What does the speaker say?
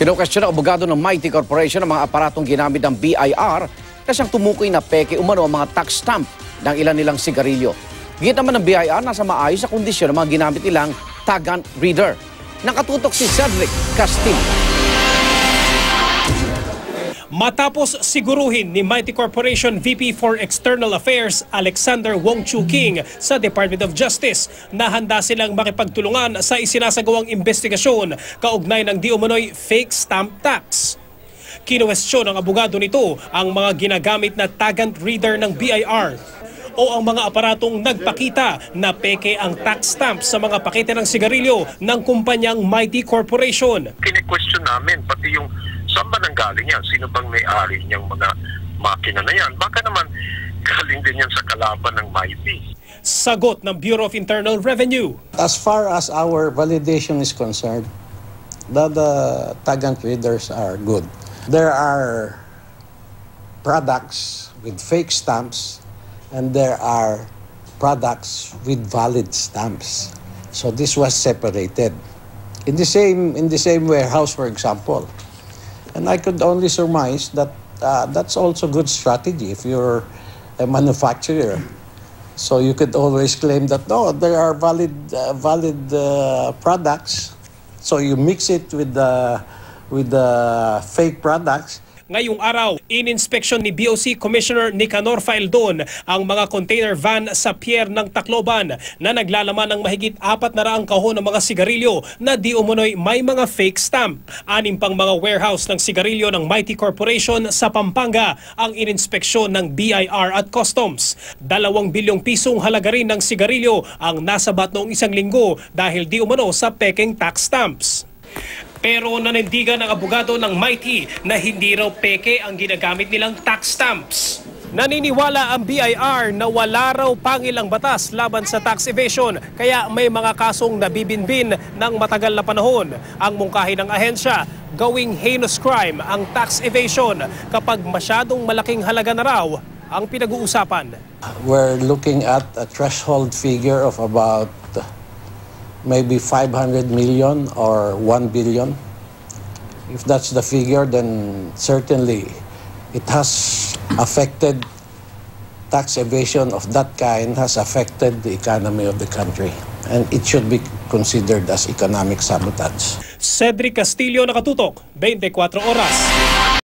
Kino-question ng abogado ng Mighty Corporation ang mga aparatong ginamit ng BIR na siyang tumukoy na peke umano ang mga tax stamp ng ilan nilang sigarilyo. Git naman ng BIR nasa maayos na kondisyon ang mga ginamit nilang tag-ant reader. Nakatutok si Cedric Castillo. Matapos siguruhin ni Mighty Corporation VP for External Affairs Alexander Wong Choo King sa Department of Justice na handa silang makipagtulungan sa isinasagawang investigasyon kaugnay ng di umano'y fake stamp tax. Kinuwestiyon ng abogado nito ang mga ginagamit na tag-ant reader ng BIR o ang mga aparatong nagpakita na peke ang tax stamp sa mga pakete ng sigarilyo ng kumpanyang Mighty Corporation. Kine-question namin pati yung saan ba nanggaling yan? Sino bang may-ari niyang mga makina na yan? Baka naman galing din yan sa kalaban ng Mighty. Sagot ng Bureau of Internal Revenue. As far as our validation is concerned, the tag-ant readers are good. There are products with fake stamps and there are products with valid stamps. So this was separated. In the same warehouse, for example. And I could only surmise that that's also good strategy if you're a manufacturer. So you could always claim that, no, there are valid products. So you mix it with the fake products. Ngayong araw, in-inspection ni BOC Commissioner Nicanor Faeldon ang mga container van sa pier ng Tacloban na naglalaman ng mahigit 400 kahon ng mga sigarilyo na di umunoy may mga fake stamp. 6 pang mga warehouse ng sigarilyo ng Mighty Corporation sa Pampanga ang in-inspeksyon ng BIR at Customs. 2 bilyong pisong halaga rin ng sigarilyo ang nasabat noong 1 linggo dahil di umano sa pekeng tax stamps. Pero nanindigan ng abogado ng Mighty na hindi raw peke ang ginagamit nilang tax stamps. Naniniwala ang BIR na wala raw pangilang batas laban sa tax evasion kaya may mga kasong nabibinbin ng matagal na panahon. Ang mungkahi ng ahensya, gawing heinous crime ang tax evasion kapag masyadong malaking halaga na raw ang pinag-uusapan. We're looking at a threshold figure of about maybe 500 million or 1 billion. If that's the figure, then certainly it has affected tax evasion of that kind has affected the economy of the country. And it should be considered as economic sabotage. Cedric Castillo, Nakatutok, 24 Oras.